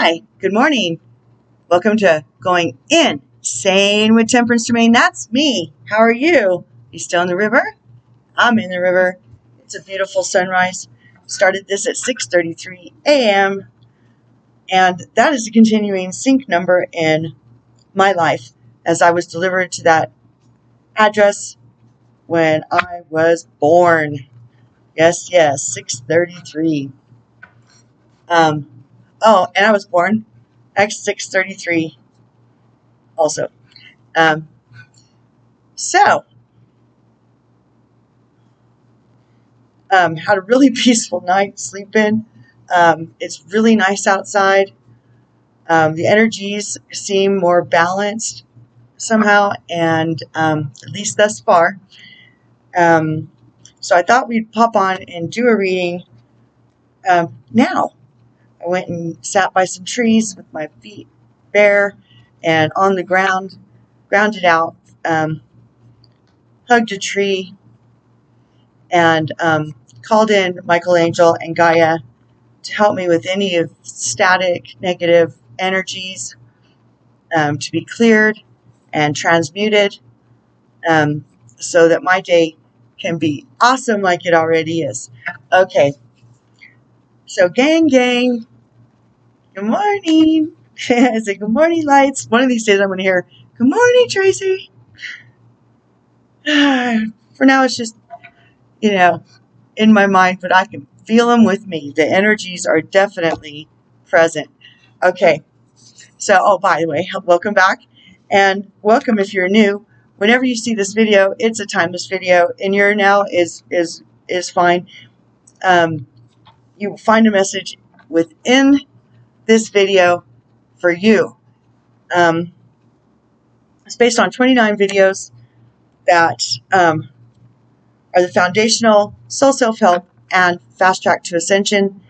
Hi, good morning. Welcome to Going Insane with Temperance Domain. That's me. How are you? You still in the river? I'm in the river. It's a beautiful sunrise. Started this at 6:33 a.m. And that is a continuing sync number in my life as I was delivered to that address when I was born. Yes, 6:33. And I was born at 6:33 also. Had a really peaceful night sleeping. It's really nice outside. The energies seem more balanced somehow, and at least thus far. So I thought we'd pop on and do a reading now. I went and sat by some trees with my feet bare and on the ground, grounded out, hugged a tree, and called in Michael and Gaia to help me with any of static, negative energies to be cleared and transmuted so that my day can be awesome like it already is. Okay, so gang, good morning. I say good morning, lights. One of these days I'm going to hear, good morning, Tracy. For now, it's just, in my mind, but I can feel them with me. The energies are definitely present. Okay, so, by the way, welcome back, and welcome if you're new. Whenever you see this video, it's a timeless video, and your now is fine. You will find a message within this video for you. It's based on 29 videos that are the foundational soul self-help and fast track to ascension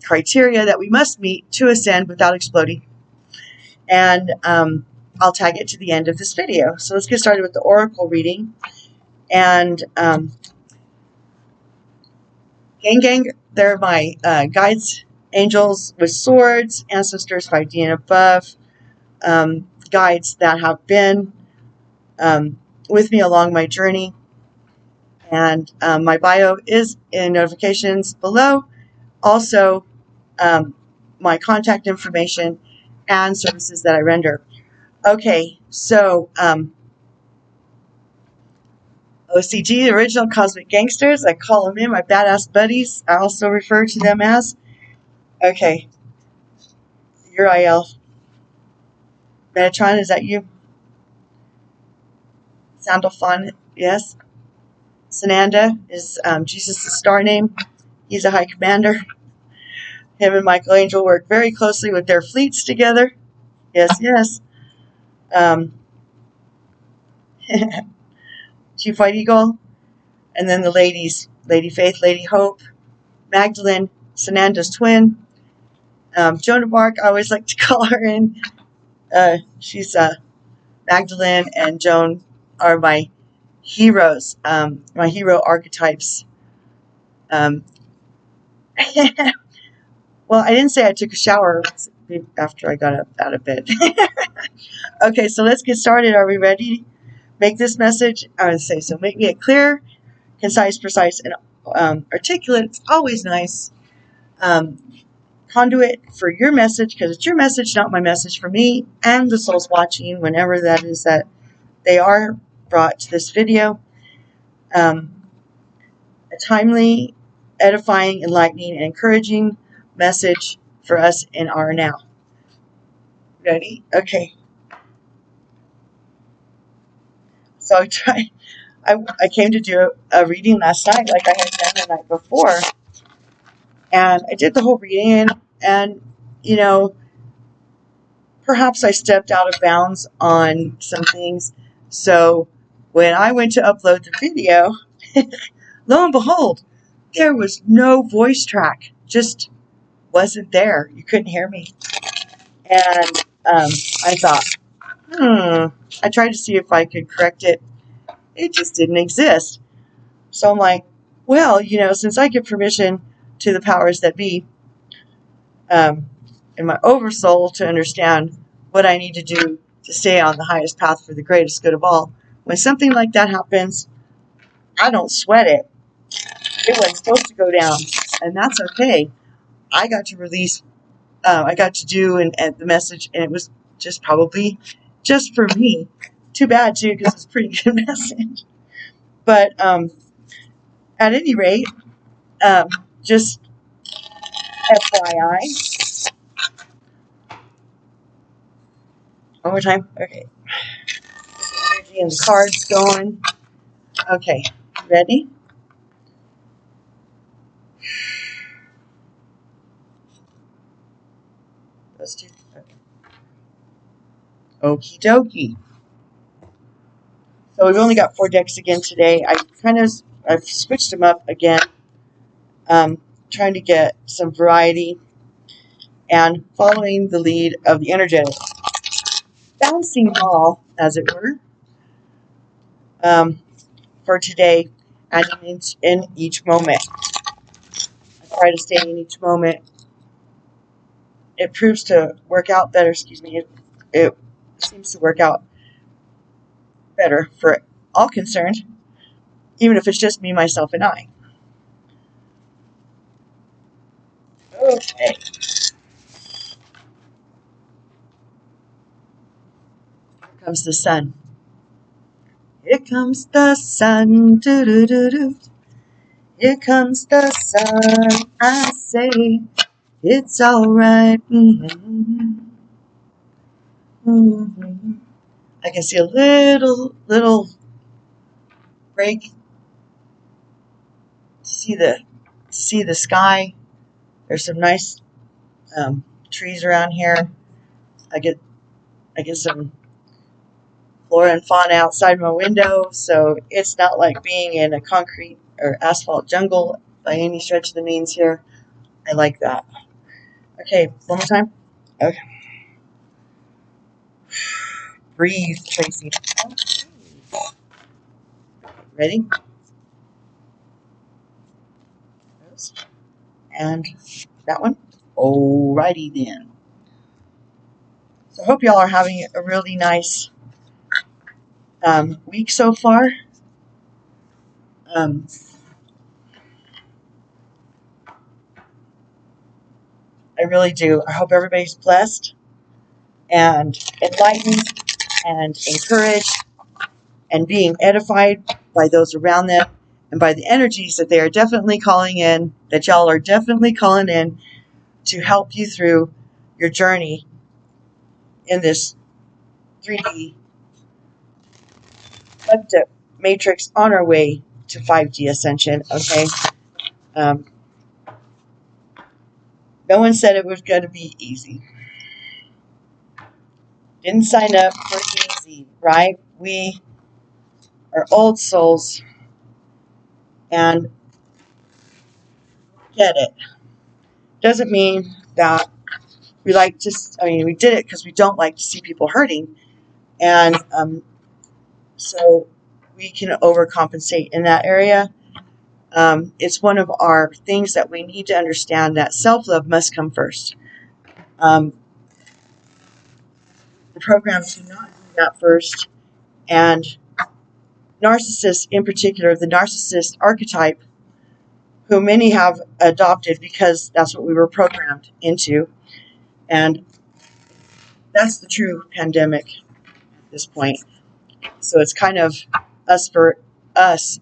criteria that we must meet to ascend without exploding. And I'll tag it to the end of this video. So let's get started with the oracle reading. And gang, they're my guides, angels with swords, ancestors 5D and above, guides that have been with me along my journey. And my bio is in notifications below. Also, my contact information and services that I render. Okay, so OCG, the original cosmic gangsters, I call them in, my badass buddies, I also refer to them as. Okay, Uriel. Metatron, is that you? Sandalphon, yes. Sananda is Jesus' star name. He's a high commander. Him and Michael work very closely with their fleets together. Yes. Chief White Eagle. And then the ladies, Lady Faith, Lady Hope, Magdalene, Sananda's twin. Joan of Arc, I always like to call her in. She's Magdalene and Joan are my heroes, my hero archetypes. Well, I didn't say I took a shower after I got up out of bed. Okay, so let's get started. Are we ready? Make this message, I would say so. Make it clear, concise, precise, and articulate. It's always nice. Conduit for your message, because it's your message, not my message, for me and the souls watching, whenever that is that they are brought to this video. A timely, edifying, enlightening, and encouraging message for us in our now. Ready? Okay. So I came to do a reading last night like I had done the night before. And I did the whole reading, and, perhaps I stepped out of bounds on some things. So when I went to upload the video, lo and behold, there was no voice track. Just wasn't there. You couldn't hear me. And I thought, I tried to see if I could correct it. It just didn't exist. So I'm like, well, since I give permission to the powers that be, and in my oversoul to understand what I need to do to stay on the highest path for the greatest good of all. When something like that happens, I don't sweat it. It wasn't supposed to go down, and that's okay. I got to release, I got to do and the message, and it was just probably just for me. Too bad, too, because it's a pretty good message. But at any rate, just FYI. One more time. Okay. Energy and the cards going. Okay. Ready? Those two. Okay. Okie dokie. So we've only got 4 decks again today. I've switched them up again, trying to get some variety and following the lead of the energetic bouncing ball, as it were, for today and in each moment. I try to stay in each moment. It proves to work out better. It seems to work out better for all concerned, even if it's just me, myself, and I. Okay. Here comes the sun. Here comes the sun. Doo-doo-doo-doo. Here comes the sun. I say it's alright. Mm-hmm. Mm-hmm. I can see a little break to see the sky. There's some nice trees around here. I get some flora and fauna outside my window, so it's not like being in a concrete or asphalt jungle by any stretch of the means here. I like that. Okay, one more time. Okay. Breathe, Tracy. Ready? And that one. Alrighty then. So I hope y'all are having a really nice week so far. I really do. I hope everybody's blessed and enlightened and encouraged and being edified by those around them and by the energies that they are definitely calling in, that y'all are definitely calling in to help you through your journey in this 3D matrix on our way to 5D ascension, okay? No one said it was going to be easy. Didn't sign up for easy, right? We are old souls and get it. Doesn't mean that we we did it because we don't like to see people hurting. And so we can overcompensate in that area. It's one of our things that we need to understand, that self-love must come first. The programs do not do that first. And narcissists in particular, the narcissist archetype, who many have adopted because that's what we were programmed into. And that's the true pandemic at this point. So it's kind of us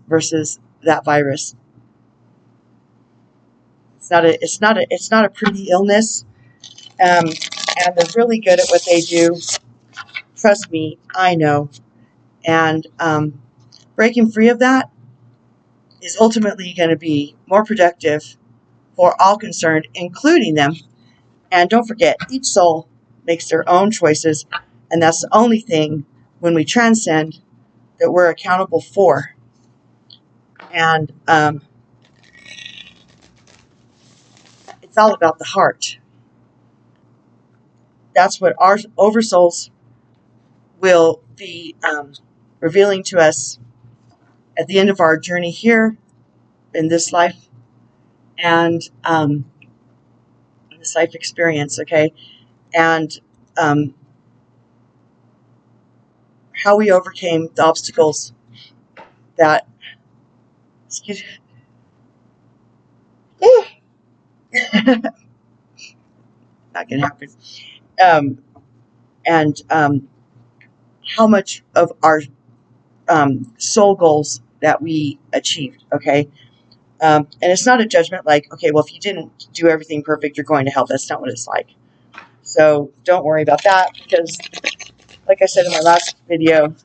versus that virus. It's not a pretty illness. And they're really good at what they do. Trust me, I know. And breaking free of that is ultimately going to be more productive for all concerned, including them. And don't forget, each soul makes their own choices, and that's the only thing when we transcend that we're accountable for. And it's all about the heart. That's what our oversouls will be revealing to us at the end of our journey here in this life. And the this life experience, okay? And how we overcame the obstacles that, excuse me, not gonna happen. And how much of our soul goals that we achieved, okay? And it's not a judgment like, okay, well, if you didn't do everything perfect, you're going to hell. That's not what it's like. So don't worry about that, because like I said in my last video,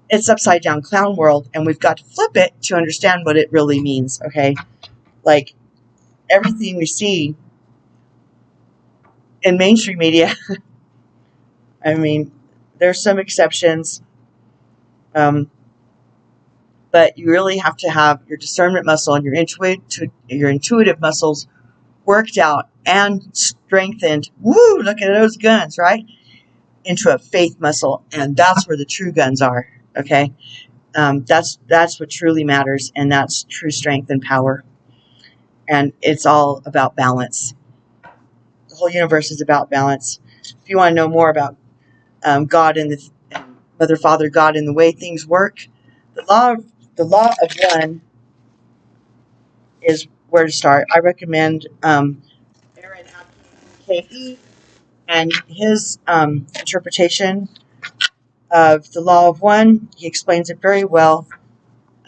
it's upside down clown world, and we've got to flip it to understand what it really means, okay? Like, everything we see in mainstream media, I mean, there's some exceptions, but you really have to have your discernment muscle and your intuitive muscles worked out and strengthened. Woo, look at those guns, right? Into a faith muscle, and that's where the true guns are, okay? That's what truly matters, and that's true strength and power. And it's all about balance. The whole universe is about balance. If you want to know more about God and Mother, Father, God, and the way things work, the law of one is where to start. I recommend Aaron K.E. and his interpretation of the law of one. He explains it very well.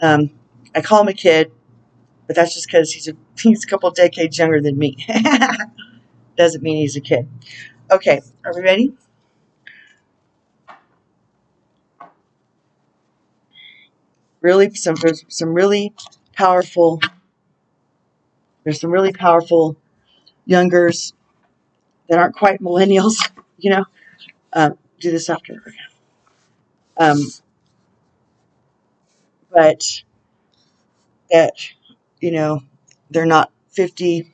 I call him a kid, but that's just because he's a couple decades younger than me. Doesn't mean he's a kid. Okay, are we ready? Really, there's some really powerful youngers that aren't quite millennials, you know. Do this after. But that, you know, they're not 50,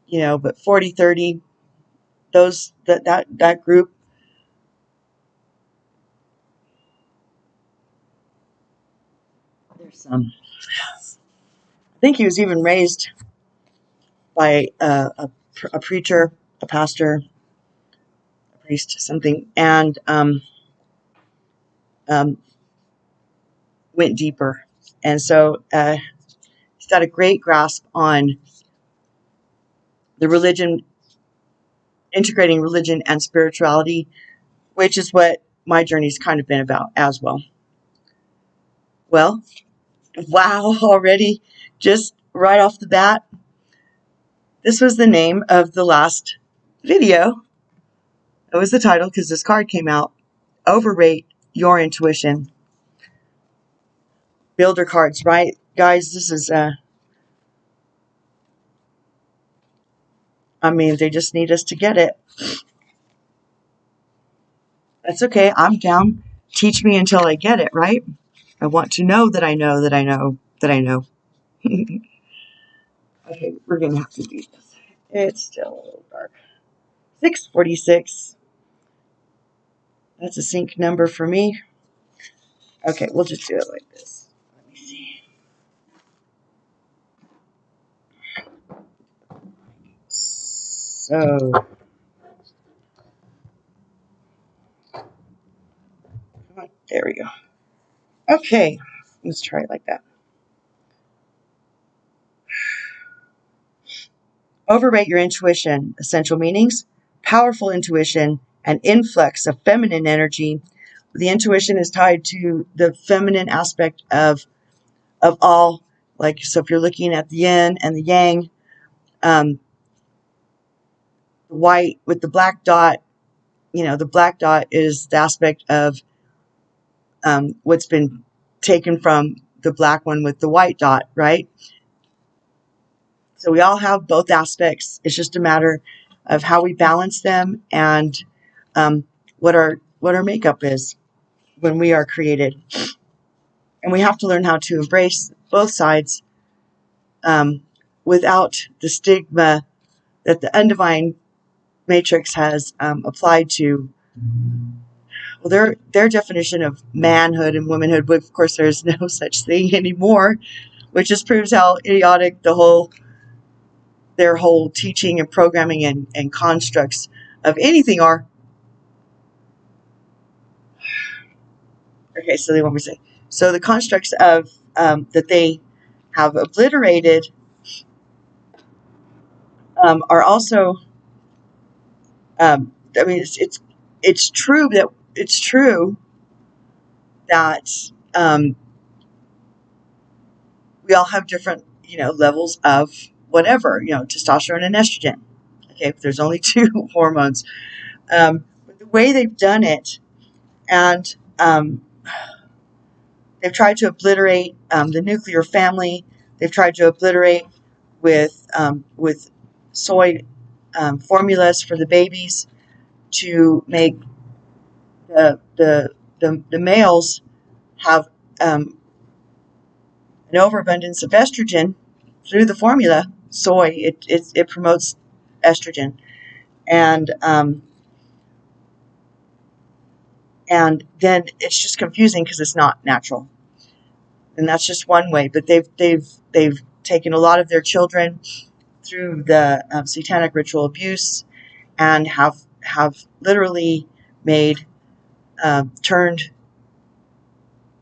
you know, but 40, 30, those, that group. There's I think he was even raised by a preacher, a pastor, a priest, something, and went deeper. And so he's got a great grasp on the religion, integrating religion and spirituality, which is what my journey's kind of been about as well. Well, wow, already, just right off the bat, this was the name of the last video. That was the title because this card came out. Overrate your intuition. Builder cards, right? Guys, this is, I mean, they just need us to get it. That's okay. I'm down. Teach me until I get it, right? I want to know that I know that I know that I know. Okay, we're going to have to do this. It's still a little dark. 646. That's a sync number for me. Okay, we'll just do it like this. Let me see. So, come on, there we go. Okay, let's try it like that. Overrate your intuition. Essential meanings: powerful intuition, an influx of feminine energy. The intuition is tied to the feminine aspect of all. Like, so if you're looking at the yin and the yang, the white with the black dot, you know, the black dot is the aspect of what's been taken from the black one with the white dot, right? So we all have both aspects. It's just a matter of how we balance them and what our makeup is when we are created. And we have to learn how to embrace both sides without the stigma that the undivine matrix has applied to, well, their definition of manhood and womanhood. But of course, there's no such thing anymore, which just proves how idiotic the whole their whole teaching and programming and constructs of anything are. Okay, so they want me to say. So the constructs of that they have obliterated are also. I mean, it's true that we all have different levels of whatever testosterone and estrogen. Okay, there's only two hormones. But the way they've done it, and they've tried to obliterate the nuclear family. They've tried to obliterate with soy formulas for the babies to make the males have an overabundance of estrogen through the formula. Soy it promotes estrogen, and then it's just confusing because it's not natural. And that's just one way. But they've taken a lot of their children through the satanic ritual abuse, and have literally made turned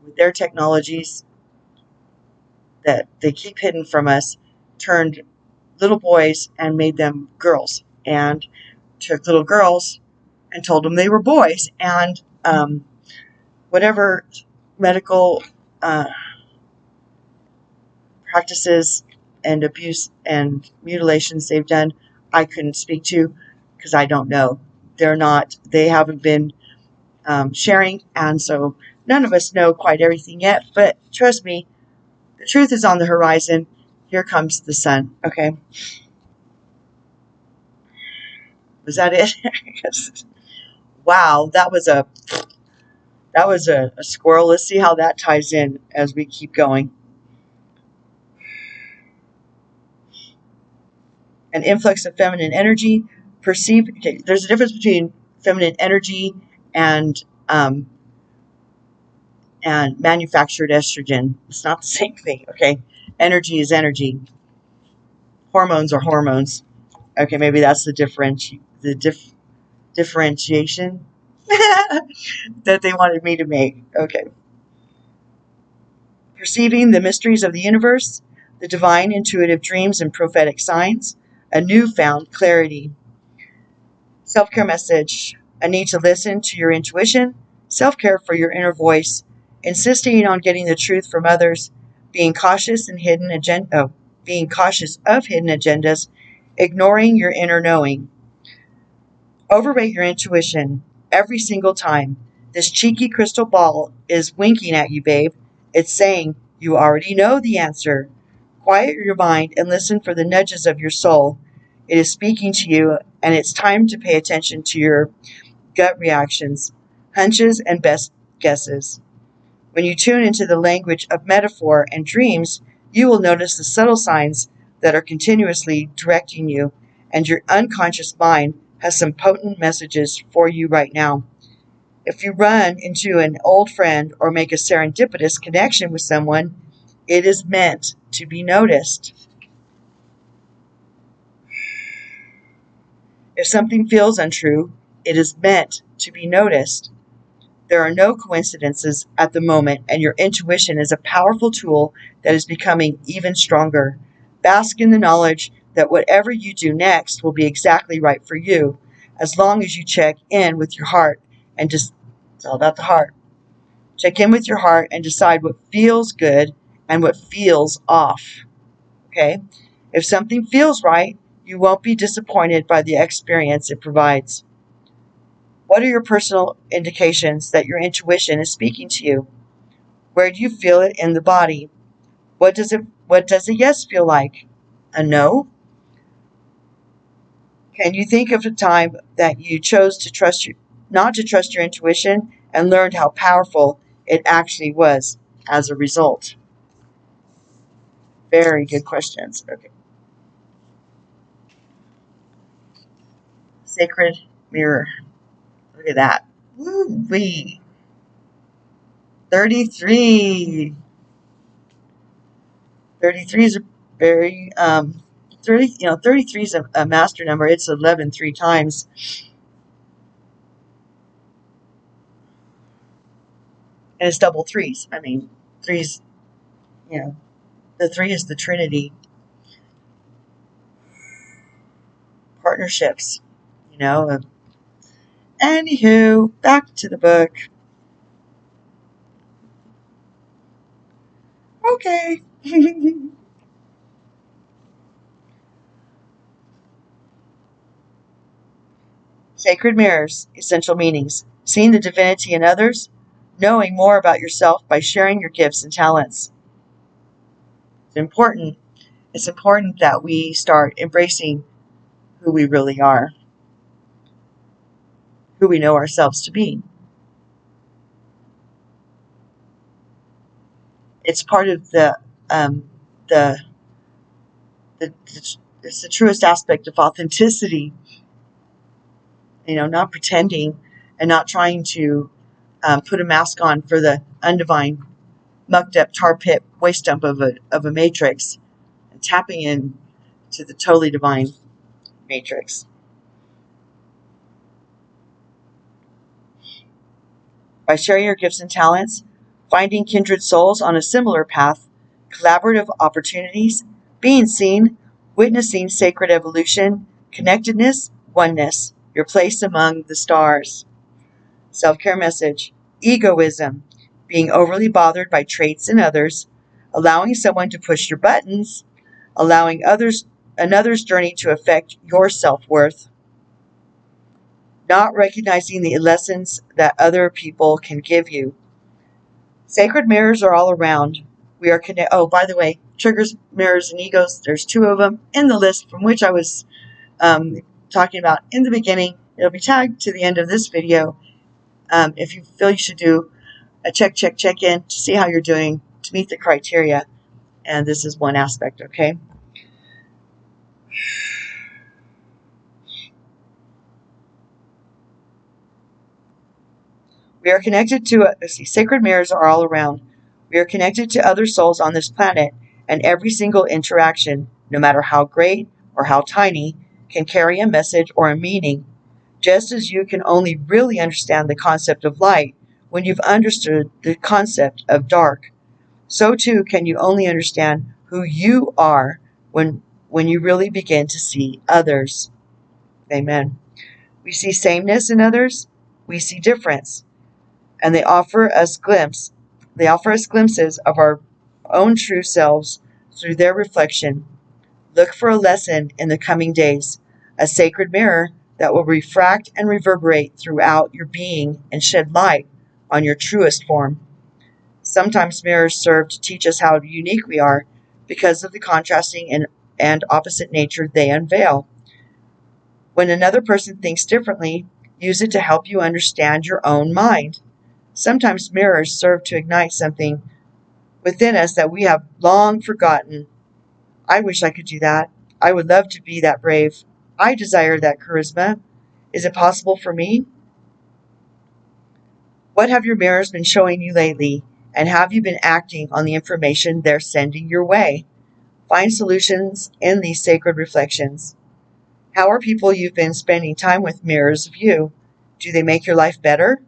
with their technologies that they keep hidden from us, turned little boys and made them girls, and took little girls and told them they were boys, and whatever medical practices and abuse and mutilations they've done, I couldn't speak to because I don't know. They haven't been sharing, and so none of us know quite everything yet, but trust me, the truth is on the horizon. Here comes the sun. Okay. Was that it? Wow, that was a squirrel. Let's see how that ties in as we keep going. An influx of feminine energy, perceived. Okay, there's a difference between feminine energy and manufactured estrogen. It's not the same thing. Okay, energy is energy. Hormones are hormones. Okay, maybe that's the differentiation that they wanted me to make. Okay. Perceiving the mysteries of the universe, the divine intuitive dreams and prophetic signs, a newfound clarity. Self-care message. A need to listen to your intuition, self-care for your inner voice, insisting on getting the truth from others, being cautious of hidden agendas, ignoring your inner knowing. Overrate your intuition every single time. This cheeky crystal ball is winking at you, babe. It's saying, you already know the answer. Quiet your mind and listen for the nudges of your soul. It is speaking to you, and it's time to pay attention to your gut reactions, hunches, and best guesses. When you tune into the language of metaphor and dreams, you will notice the subtle signs that are continuously directing you, and your unconscious mind has some potent messages for you right now. If you run into an old friend or make a serendipitous connection with someone, it is meant to be noticed. If something feels untrue, it is meant to be noticed. There are no coincidences at the moment, and your intuition is a powerful tool that is becoming even stronger. Bask in the knowledge that whatever you do next will be exactly right for you, as long as you check in with your heart and just, it's all about the heart. Check in with your heart and decide what feels good and what feels off. Okay? If something feels right, you won't be disappointed by the experience it provides. What are your personal indications that your intuition is speaking to you? Where do you feel it in the body? What does a yes feel like? A no? Can you think of a time that you chose to not to trust your intuition and learned how powerful it actually was as a result? Very good questions. Okay. Sacred mirror. Look at that. Woo-wee. 33. 33 is a very 33 is a master number. It's 11 3 times. And it's double threes. I mean, threes, the 3 is the Trinity. Partnerships, Anywho, back to the book. Okay. Sacred mirrors, essential meanings. Seeing the divinity in others, knowing more about yourself by sharing your gifts and talents. It's important. It's important that we start embracing who we really are, who we know ourselves to be. It's part of the it's the truest aspect of authenticity. Not pretending and not trying to put a mask on for the undivine, mucked up tar pit waste dump of a matrix, and tapping in to the totally divine matrix. By sharing your gifts and talents, finding kindred souls on a similar path, collaborative opportunities, being seen, witnessing sacred evolution, connectedness, oneness, your place among the stars. Self-care message. Egoism. Being overly bothered by traits in others, allowing someone to push your buttons, allowing another's journey to affect your self-worth, not recognizing the lessons that other people can give you. Sacred mirrors are all around. We are connected. Oh, by the way, triggers, mirrors, and egos. There's 2 of them in the list from which I was talking about in the beginning. It'll be tagged to the end of this video. If you feel you should do a check in to see how you're doing to meet the criteria. And this is one aspect, okay? We are connected to, sacred mirrors are all around. We are connected to other souls on this planet, and every single interaction, no matter how great or how tiny, can carry a message or a meaning. Just as you can only really understand the concept of light when you've understood the concept of dark, so too can you only understand who you are when you really begin to see others. Amen. We see sameness in others, we see difference, and they offer us glimpses of our own true selves through their reflection. Look for a lesson in the coming days, a sacred mirror that will refract and reverberate throughout your being and shed light on your truest form. Sometimes mirrors serve to teach us how unique we are because of the contrasting and opposite nature they unveil. When another person thinks differently, use it to help you understand your own mind. Sometimes mirrors serve to ignite something within us that we have long forgotten. I wish I could do that. I would love to be that brave. I desire that charisma. Is it possible for me? What have your mirrors been showing you lately? And have you been acting on the information they're sending your way? Find solutions in these sacred reflections. How are people you've been spending time with mirrors of you? Do they make your life better?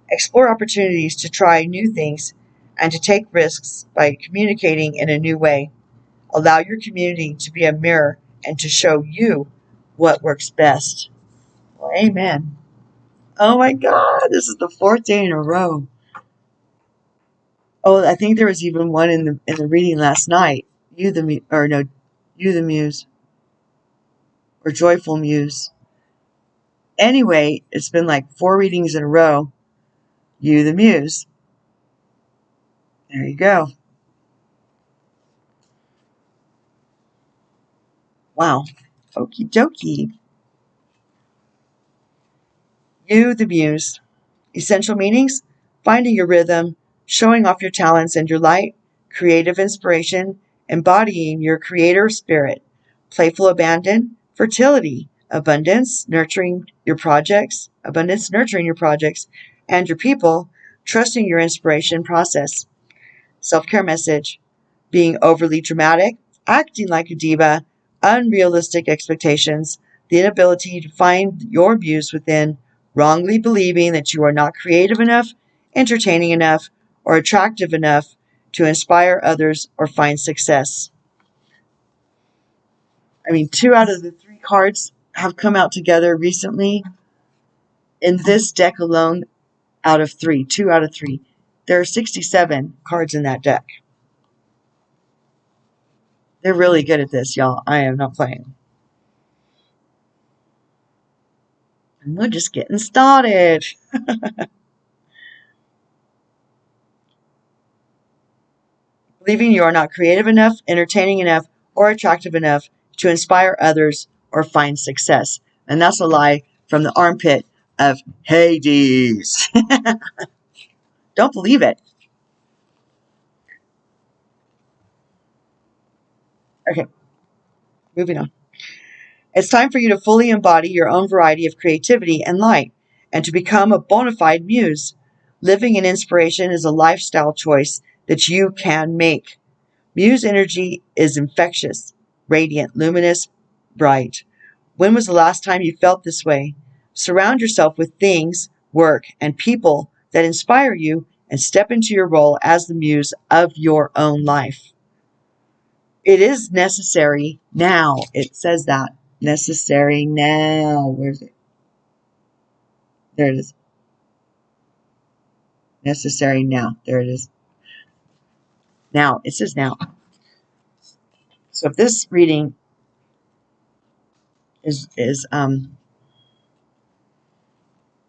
Explore opportunities to try new things and to take risks by communicating in a new way. Allow your community to be a mirror and to show you what works best. Well, amen. Oh my God, this is the 4th day in a row. Oh, I think there was even one in the reading last night. You the Muse, or Joyful Muse. Anyway, it's been like 4 readings in a row. You the Muse. There you go. Wow. Okie dokie. You the Muse. Essential meanings: finding your rhythm, showing off your talents and your light, creative inspiration, embodying your creator spirit, playful abandon, fertility, abundance, nurturing your projects, and your people, trusting your inspiration process. Self-care message: being overly dramatic, acting like a diva, unrealistic expectations, the inability to find your muse within, wrongly believing that you are not creative enough, entertaining enough, or attractive enough to inspire others or find success. I mean, 2 out of the 3 cards have come out together recently. In this deck alone, out of 3, 2 out of 3. There are 67 cards in that deck. They're really good at this, y'all. I am not playing. And we're just getting started. Believing you are not creative enough, entertaining enough, or attractive enough to inspire others or find success. And that's a lie from the armpit of Hades. Don't believe it. Okay, moving on. It's time for you to fully embody your own variety of creativity and light, and to become a bona fide muse. Living in inspiration is a lifestyle choice that you can make. Muse energy is infectious, radiant, luminous, bright. When was the last time you felt this way? Surround yourself with things, work, and people that inspire you, and step into your role as the muse of your own life. It is necessary now. It says that. Necessary now. Where's it? There it is. Necessary now. There it is. Now. It says now. So if this reading is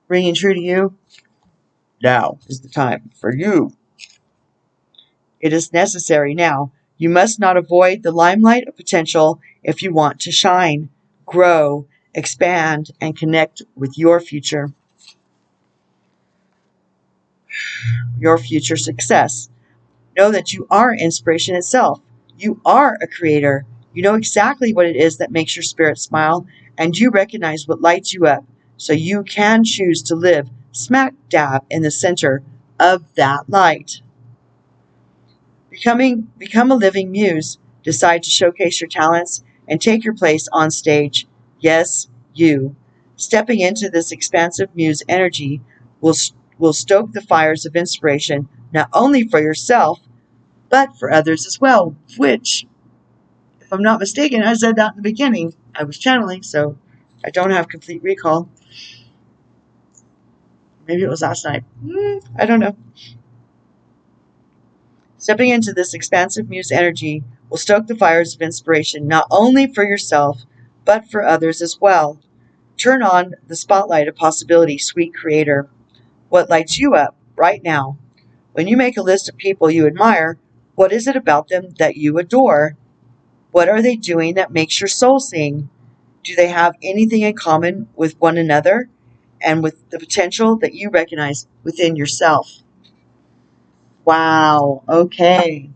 ringing true to you, now is the time for you. It is necessary now. You must not avoid the limelight of potential if you want to shine, grow, expand, and connect with your future success. Know that you are inspiration itself. You are a creator. You know exactly what it is that makes your spirit smile, and you recognize what lights you up, so you can choose to live smack dab in the center of that light. Become a living muse. Decide to showcase your talents and take your place on stage. Yes, you. Stepping into this expansive muse energy will stoke the fires of inspiration, not only for yourself, but for others as well, which, if I'm not mistaken, I said that in the beginning. I was channeling, so I don't have complete recall. Maybe it was last night. I don't know. Stepping into this expansive muse energy will stoke the fires of inspiration, not only for yourself, but for others as well. Turn on the spotlight of possibility, sweet creator. What lights you up right now? When you make a list of people you admire, what is it about them that you adore? What are they doing that makes your soul sing? Do they have anything in common with one another and with the potential that you recognize within yourself? Wow. Okay.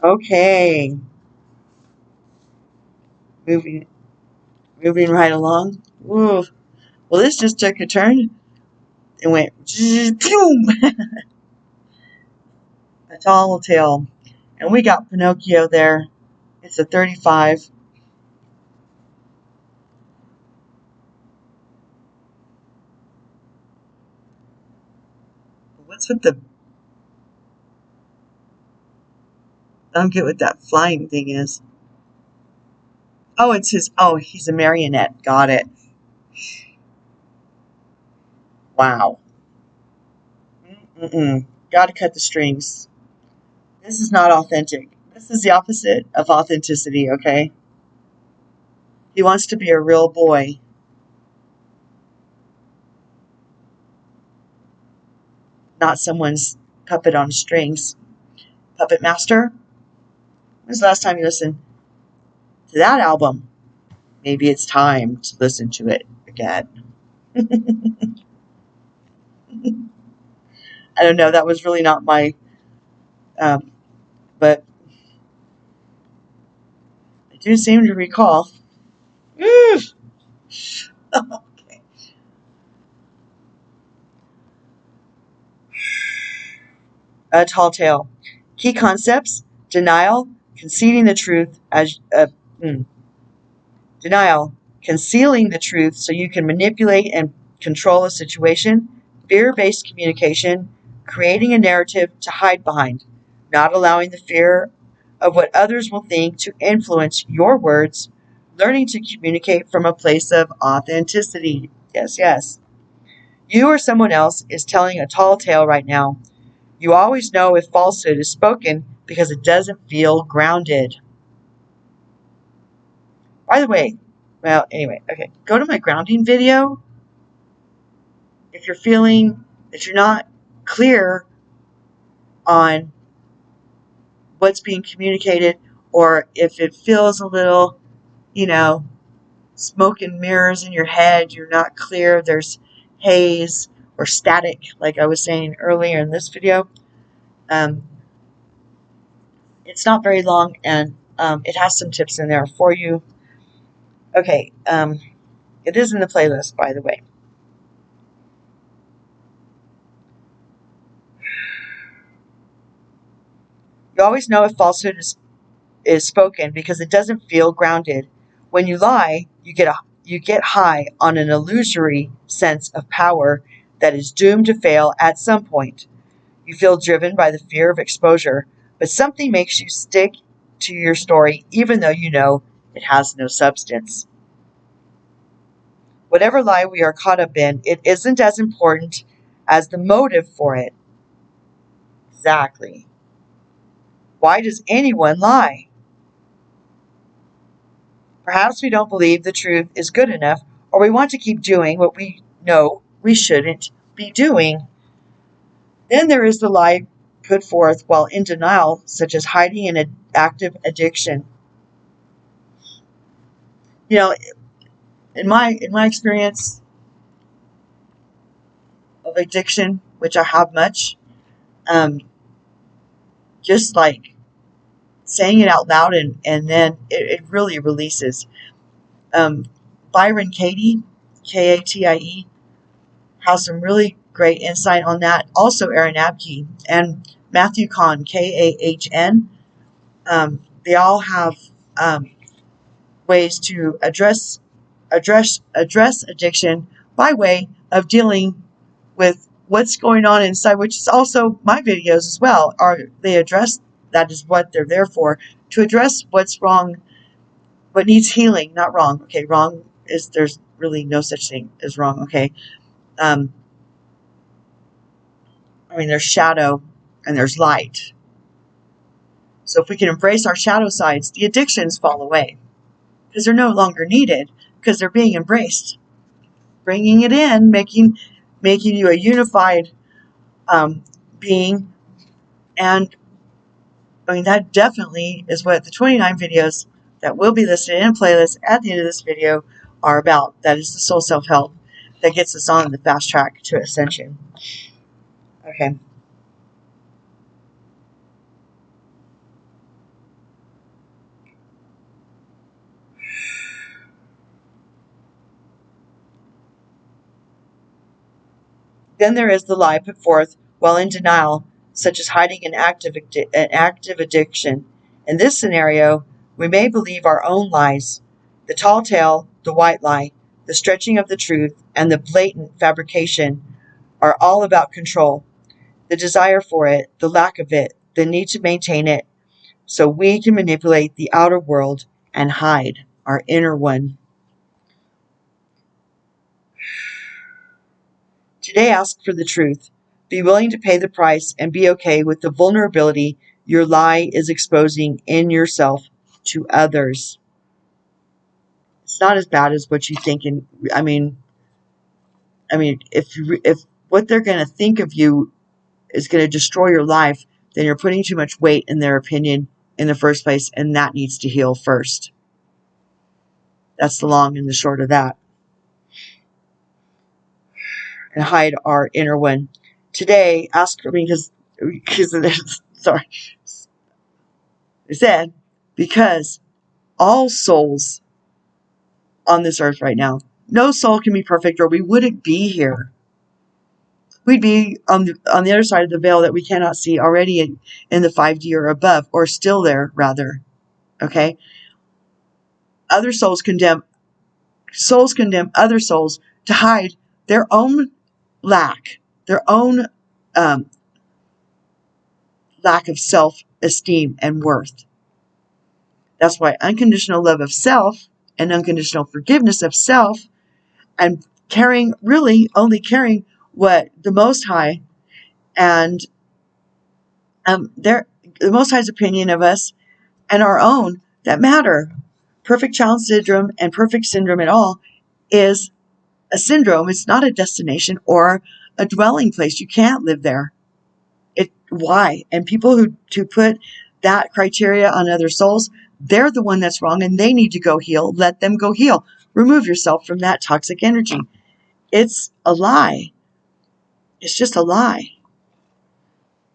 Okay. Moving right along. Ooh. Well, this just took a turn. It went boom. A tall tale. And we got Pinocchio there. It's a 35. What's with the... I don't get what that flying thing is. Oh, it's his... Oh, he's a marionette. Got it. Wow. Gotta cut the strings. This is not authentic. This is the opposite of authenticity, okay? He wants to be a real boy. Not someone's puppet on strings. Puppet Master? When's the last time you listened to that album? Maybe it's time to listen to it again. I don't know. That was really not my... but I do seem to recall. Okay. A tall tale. Key concepts: denial, conceding the truth as Denial, concealing the truth so you can manipulate and control a situation. Fear-based communication, creating a narrative to hide behind, not allowing the fear of what others will think to influence your words. Learning to communicate from a place of authenticity. Yes, yes. You or someone else is telling a tall tale right now. You always know if falsehood is spoken because it doesn't feel grounded. By the way, well, anyway, okay, go to my grounding video. If you're feeling that you're not clear on what's being communicated, or if it feels a little, smoke and mirrors in your head, you're not clear, there's haze or static, like I was saying earlier in this video, it's not very long, and it has some tips in there for you. Okay, it is in the playlist, by the way. You always know if falsehood is spoken because it doesn't feel grounded. When you lie, you get high on an illusory sense of power that is doomed to fail at some point. You feel driven by the fear of exposure, but something makes you stick to your story even though you know it has no substance. Whatever lie we are caught up in, it isn't as important as the motive for it. Exactly. Why does anyone lie? Perhaps we don't believe the truth is good enough, or we want to keep doing what we know we shouldn't be doing. Then there is the lie put forth while in denial, such as hiding an active addiction. In my experience of addiction, which I have much, just like saying it out loud and then it really releases. Byron Katie, Katie, has some really great insight on that. Also, Aaron Abke and Matthew Kahn, Kahn. They all have ways to address addiction by way of dealing with what's going on inside, which is also my videos as well. They address that is what they're there for, to address what's wrong, what needs healing, not wrong. Okay, wrong is, there's really no such thing as wrong. Okay, there's shadow and there's light. So if we can embrace our shadow sides, the addictions fall away because they're no longer needed because they're being embraced. Bringing it in, making you a unified being. And that definitely is what the 29 videos that will be listed in a playlist at the end of this video are about. That is the soul self-help that gets us on the fast track to ascension. Okay. Then there is the lie put forth while in denial, such as hiding an active addiction. In this scenario, we may believe our own lies. The tall tale, the white lie, the stretching of the truth, and the blatant fabrication are all about control. The desire for it, the lack of it, the need to maintain it, so we can manipulate the outer world and hide our inner one. Today, ask for the truth. Be willing to pay the price and be okay with the vulnerability your lie is exposing in yourself to others. It's not as bad as what you think. And if what they're going to think of you is going to destroy your life, then you're putting too much weight in their opinion in the first place, and that needs to heal first. That's the long and the short of that. And hide our inner one. Today, ask for me because sorry. I said, because all souls on this earth right now, no soul can be perfect or we wouldn't be here. We'd be on the other side of the veil that we cannot see, already in the 5D or above, or still there, rather. Okay? Other souls condemn other souls to hide their own lack, their own lack of self-esteem and worth. That's why unconditional love of self and unconditional forgiveness of self and only caring what the Most High and the Most High's opinion of us and our own that matter. Perfect child syndrome and perfect syndrome at all is a syndrome. It's not a destination or a dwelling place. You can't live there. Why? And people who put that criteria on other souls, they're the one that's wrong and they need to go heal. Let them go heal. Remove yourself from that toxic energy. It's a lie. It's just a lie.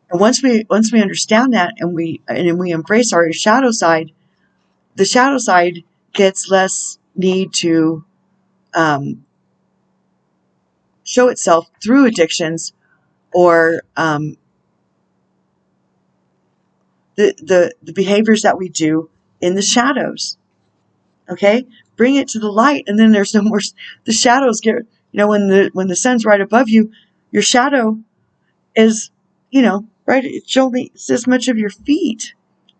And once we understand that and we embrace our shadow side, the shadow side gets less need to show itself through addictions or the behaviors that we do in the shadows. Okay, bring it to the light, and then there's no more. The shadows get, when the sun's right above you, your shadow is, right. It's as much of your feet.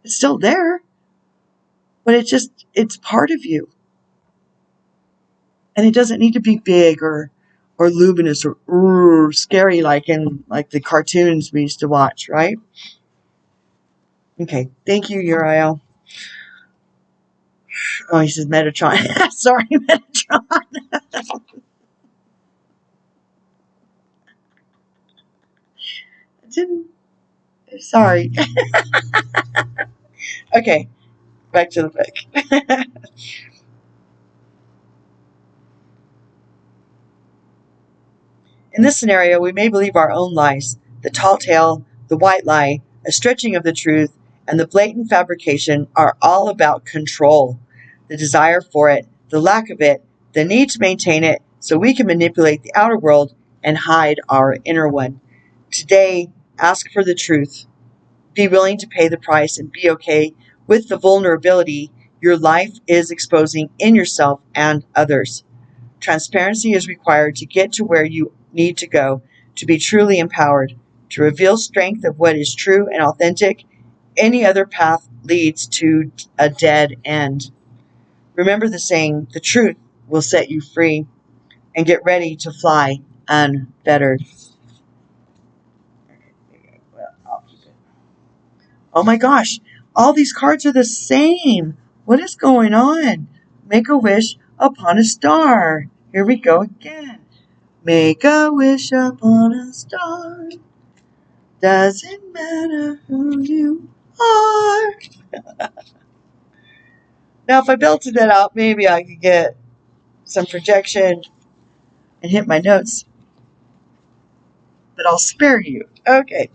It's still there, but it's part of you, and it doesn't need to be big or luminous or scary like in the cartoons we used to watch, right? Okay, thank you, Uriel. Oh, he says Metatron. Sorry, Metatron. Sorry. Okay, back to the book. In this scenario, we may believe our own lies, the tall tale, the white lie, a stretching of the truth, and the blatant fabrication are all about control, the desire for it, the lack of it, the need to maintain it so we can manipulate the outer world and hide our inner one. Today, ask for the truth. Be willing to pay the price and be okay with the vulnerability your life is exposing in yourself and others. Transparency is required to get to where you need to go, to be truly empowered, to reveal strength of what is true and authentic. Any other path leads to a dead end. Remember the saying, the truth will set you free, and get ready to fly unfettered. Oh my gosh, all these cards are the same. What is going on? Make a wish upon a star. Here we go again. Make a wish upon a star. Doesn't matter who you are. Now, if I belted that out, maybe I could get some projection and hit my notes. But I'll spare you. Okay.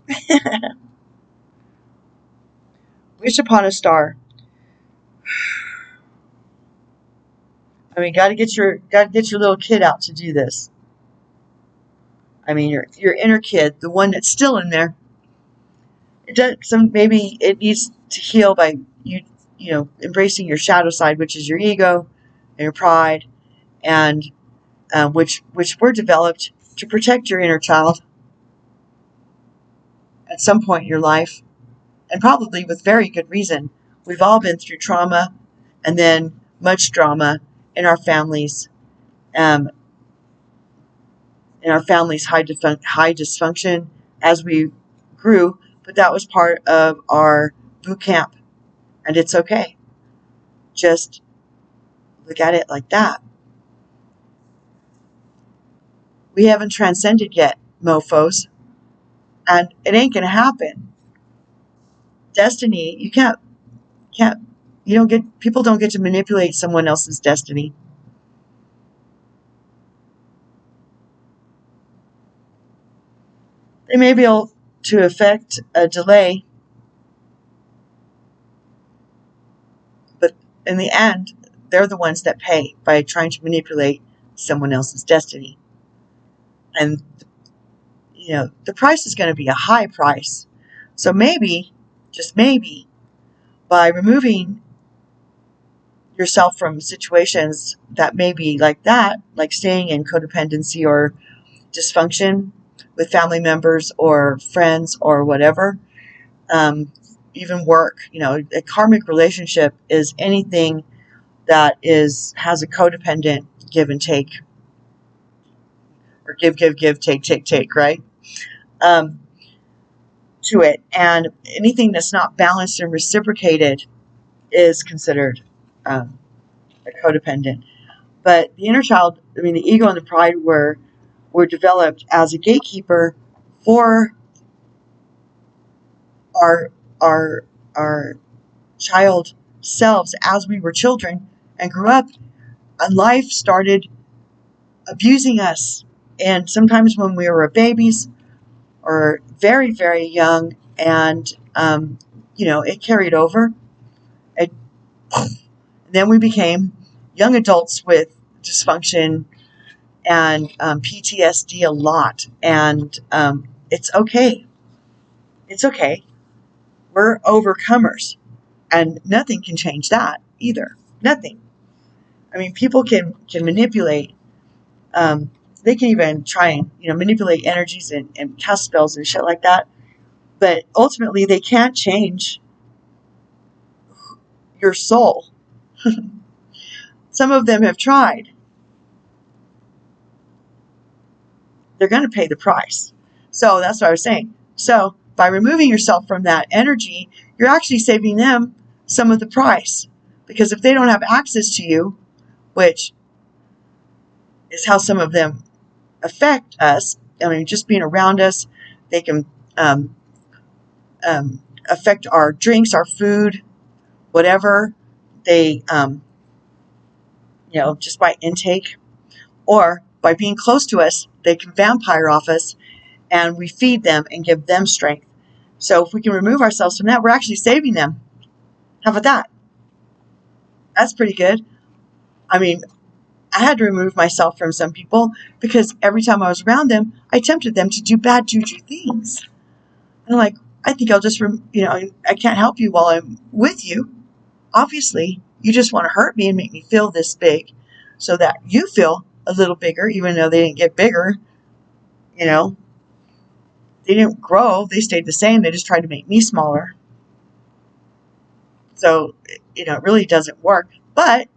Wish upon a star. I mean, gotta get your little kid out to do this. I mean, your inner kid, the one that's still in there. Maybe it needs to heal by embracing your shadow side, which is your ego and your pride, and which were developed to protect your inner child at some point in your life, and probably with very good reason. We've all been through trauma, and then much drama in our families, in our families' high dysfunction as we grew. But that was part of our boot camp, and it's okay. Just look at it like that. We haven't transcended yet, mofos, and it ain't gonna happen. Destiny, people don't get to manipulate someone else's destiny. They may be able to affect a delay, but in the end, they're the ones that pay by trying to manipulate someone else's destiny. And, the price is going to be a high price. So maybe, just maybe, by removing yourself from situations that may be like that, like staying in codependency or dysfunction with family members or friends or whatever, even work. A karmic relationship is anything that has a codependent give and take, or give, take, right? To it. And anything that's not balanced and reciprocated is considered a codependent. But the inner child, the ego and the pride were developed as a gatekeeper for our our our child selves as we were children and grew up, and life started abusing us. And sometimes when we were babies or very, very young, and it carried over. And then we became young adults with dysfunction and PTSD a lot. And it's okay. It's okay. We're overcomers. And nothing can change that either. Nothing. People can manipulate. They can even try and manipulate energies and cast spells and shit like that. But ultimately, they can't change your soul. Some of them have tried. They're going to pay the price. So that's what I was saying. So by removing yourself from that energy, you're actually saving them some of the price. Because if they don't have access to you, which is how some of them affect us, just being around us, they can affect our drinks, our food, whatever. They, just by intake, or by being close to us, they can vampire off us, and we feed them and give them strength. So if we can remove ourselves from that, we're actually saving them. How about that? That's pretty good. I had to remove myself from some people because every time I was around them, I tempted them to do bad juju things. And I'm like, I think I'll just, I can't help you while I'm with you. Obviously, you just want to hurt me and make me feel this big so that you feel a little bigger, even though they didn't get bigger. They didn't grow. They stayed the same. They just tried to make me smaller. So, it really doesn't work. But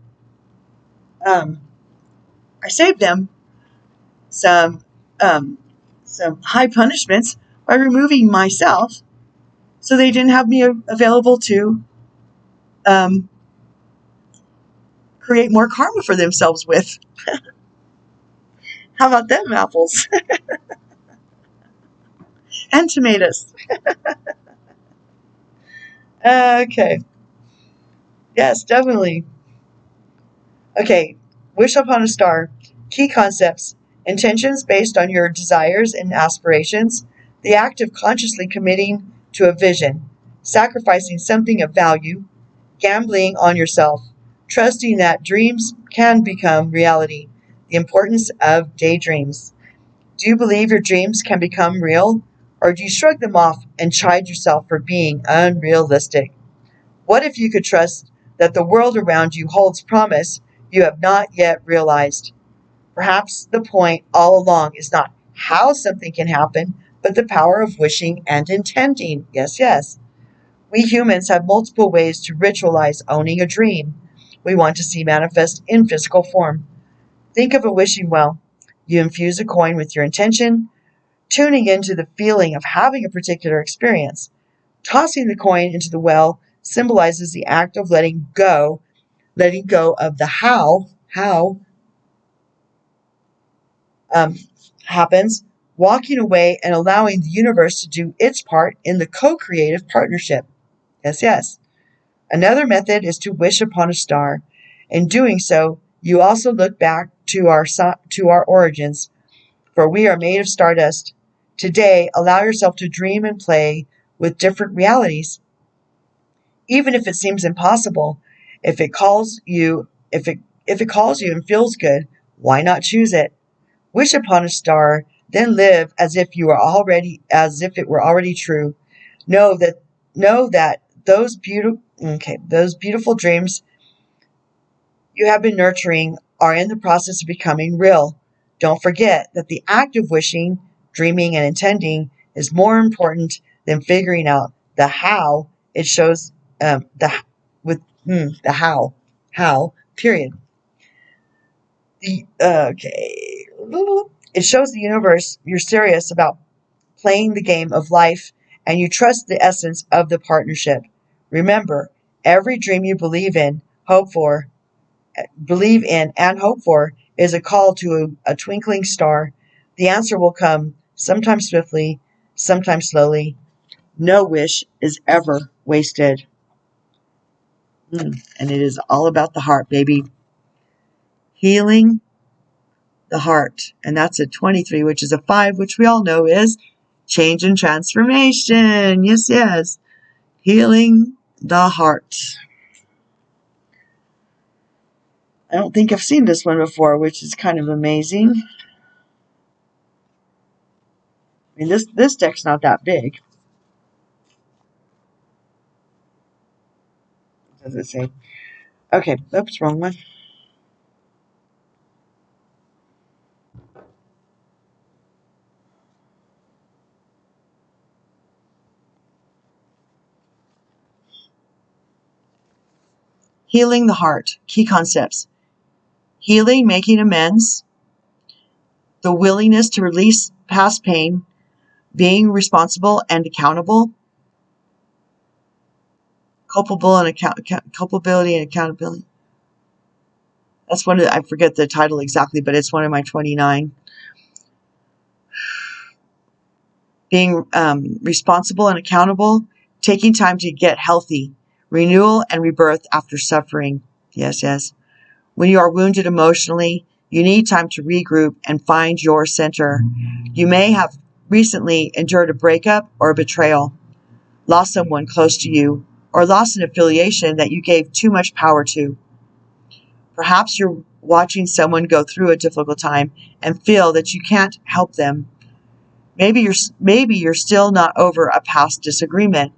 I saved them some high punishments by removing myself, so they didn't have me available to create more karma for themselves with. How about them apples? And tomatoes. Okay. Yes, definitely. Okay. Wish upon a star. Key concepts. Intentions based on your desires and aspirations. The act of consciously committing to a vision. Sacrificing something of value. Gambling on yourself. Trusting that dreams can become reality. The importance of daydreams. Do you believe your dreams can become real? Or do you shrug them off and chide yourself for being unrealistic? What if you could trust that the world around you holds promise you have not yet realized? Perhaps the point all along is not how something can happen, but the power of wishing and intending. Yes, yes. We humans have multiple ways to ritualize owning a dream we want to see manifest in physical form. Think of a wishing well. You infuse a coin with your intention, tuning into the feeling of having a particular experience. Tossing the coin into the well symbolizes the act of letting go of the how happens, walking away and allowing the universe to do its part in the co-creative partnership. Yes, yes. Another method is to wish upon a star. In doing so, you also look back to our origins, for we are made of stardust. Today, allow yourself to dream and play with different realities, even if it seems impossible. If it calls you and feels good, why not choose it? Wish upon a star, then live as if it were already true. Know that those beautiful dreams you have been nurturing are in the process of becoming real. Don't forget that the act of wishing, dreaming, and intending is more important than figuring out the how. It shows the how period. Okay. It shows the universe you're serious about playing the game of life and you trust the essence of the partnership. Remember, every dream you believe in and hope for is a call to a twinkling star. The answer will come sometimes swiftly, sometimes slowly. No wish is ever wasted. And it is all about the heart, baby. Healing the heart. And that's a 23, which is a 5, which we all know is change and transformation. Yes, yes. Healing the heart. I don't think I've seen this one before, which is kind of amazing. I mean, this deck's not that big. What does it say? Okay, oops, wrong one. Healing the heart. Key concepts. Healing, making amends, the willingness to release past pain, being responsible and accountable, culpability and accountability. That's one of I forget the title exactly, but it's one of my 29. Being responsible and accountable, taking time to get healthy, renewal and rebirth after suffering. Yes, yes. When you are wounded emotionally, you need time to regroup and find your center. You may have recently endured a breakup or a betrayal, lost someone close to you, or lost an affiliation that you gave too much power to. Perhaps you're watching someone go through a difficult time and feel that you can't help them. Maybe you're still not over a past disagreement.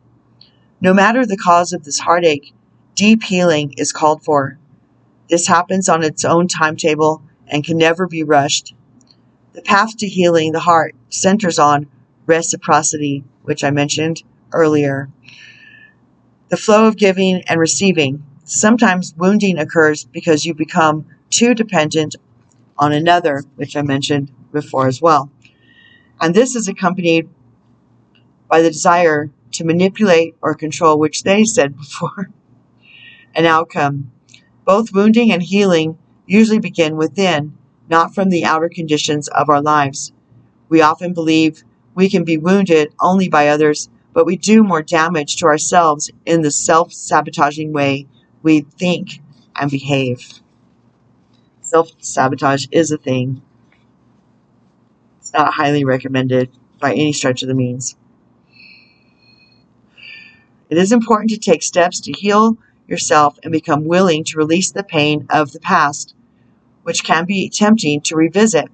No matter the cause of this heartache, deep healing is called for. This happens on its own timetable and can never be rushed. The path to healing the heart centers on reciprocity, which I mentioned earlier. The flow of giving and receiving. Sometimes wounding occurs because you become too dependent on another, which I mentioned before as well. And this is accompanied by the desire to manipulate or control, which they said before, an outcome. Both wounding and healing usually begin within, not from the outer conditions of our lives. We often believe we can be wounded only by others, but we do more damage to ourselves in the self-sabotaging way we think and behave. Self-sabotage is a thing. It's not highly recommended by any stretch of the means. It is important to take steps to heal yourself and become willing to release the pain of the past, which can be tempting to revisit.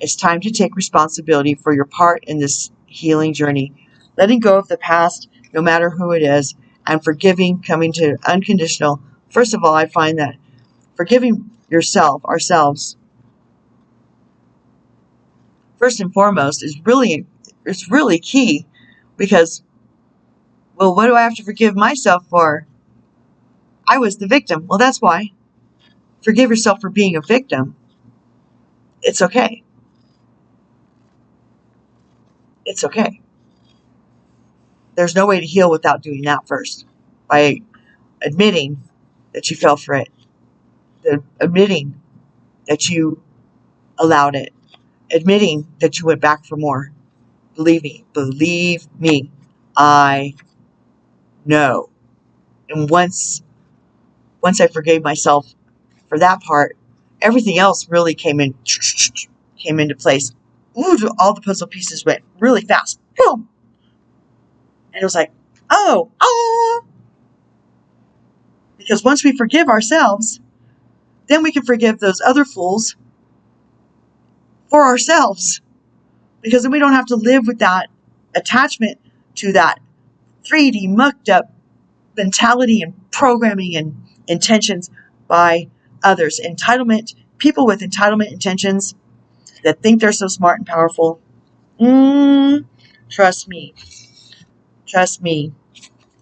It's time to take responsibility for your part in this healing journey, letting go of the past, no matter who it is, and forgiving, coming to unconditional. First of all, I find that forgiving ourselves, first and foremost, is really key, because, well, what do I have to forgive myself for? I was the victim. Well, that's why. Forgive yourself for being a victim. It's okay. It's okay. There's no way to heal without doing that first. By admitting that you fell for it. Admitting that you allowed it. Admitting that you went back for more. Believe me, I know. And once I forgave myself for that part, everything else really came into place. Ooh, all the puzzle pieces went really fast. Boom! And it was like, oh. Because once we forgive ourselves, then we can forgive those other fools for ourselves. Because then we don't have to live with that attachment to that 3D mucked up mentality and programming and intentions by others. Entitlement, people with entitlement intentions that think they're so smart and powerful. Trust me. Trust me.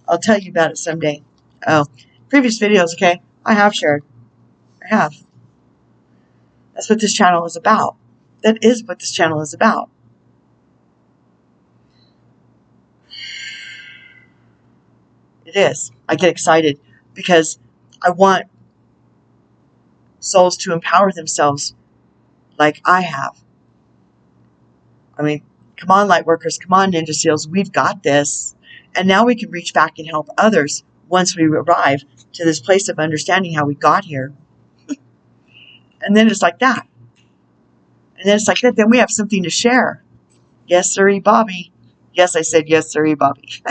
I'll tell you about it someday. Oh, previous videos, okay? I have shared. I have. That's what this channel is about. That is what this channel is about. It is. I get excited because I want souls to empower themselves like I have. I mean, come on, light workers. Come on, Ninja Seals. We've got this. And now we can reach back and help others once we arrive to this place of understanding how we got here. And then it's like that. And then it's like that. Then we have something to share. Yes, sirree, Bobby. Yes, I said yes, sirree, Bobby.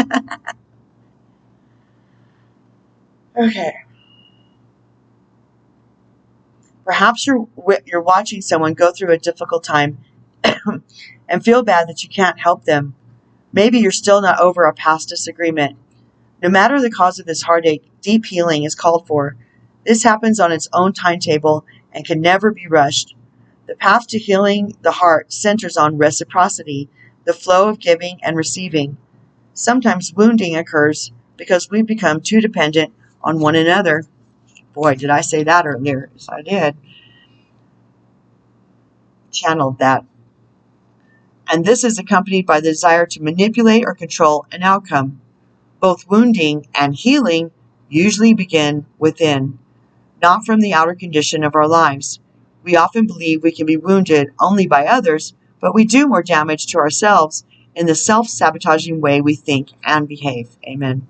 Okay. Perhaps you're watching someone go through a difficult time and feel bad that you can't help them. Maybe you're still not over a past disagreement. No matter the cause of this heartache, deep healing is called for. This happens on its own timetable and can never be rushed. The path to healing the heart centers on reciprocity, the flow of giving and receiving. Sometimes wounding occurs because we become too dependent on one another. Boy, did I say that earlier? Yes, I did. Channeled that. And this is accompanied by the desire to manipulate or control an outcome. Both wounding and healing usually begin within, not from the outer condition of our lives. We often believe we can be wounded only by others, but we do more damage to ourselves in the self-sabotaging way we think and behave. Amen.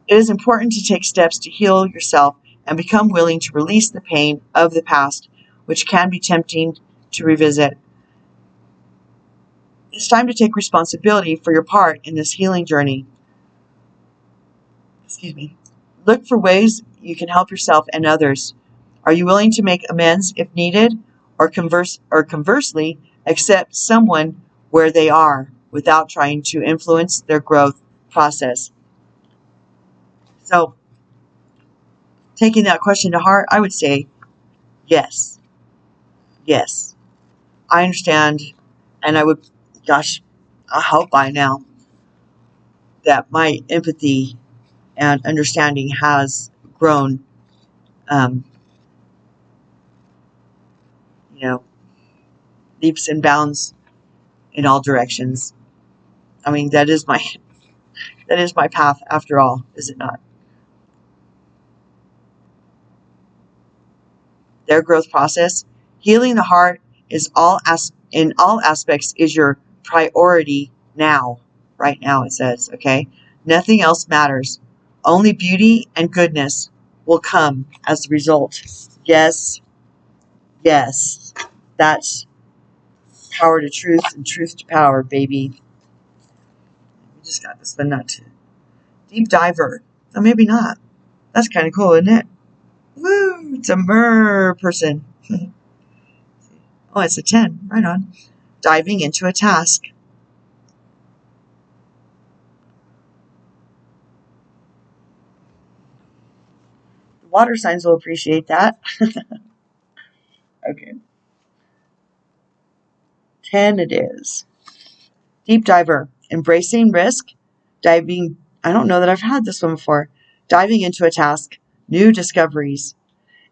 It is important to take steps to heal yourself and become willing to release the pain of the past, which can be tempting to revisit. It's time to take responsibility for your part in this healing journey. Look for ways you can help yourself and others. Are you willing to make amends if needed, or conversely, accept someone where they are without trying to influence their growth process? So, taking that question to heart, I would say yes. Yes. I understand, and I hope by now that my empathy and understanding has grown, leaps and bounds in all directions. I mean, that is my path after all, is it not? Their growth process, healing the heart in all aspects is your priority now. Right now, it says, okay? Nothing else matters. Only beauty and goodness will come as a result. Yes. Yes. That's power to truth and truth to power, baby. We just got this one nut. Deep diver. Oh, maybe not. That's kind of cool, isn't it? Woo! It's a mer person. Oh, it's a 10. Right on. Diving into a task. The water signs will appreciate that. Okay. 10 it is. Deep diver. Embracing risk. Diving. I don't know that I've had this one before. Diving into a task. New discoveries.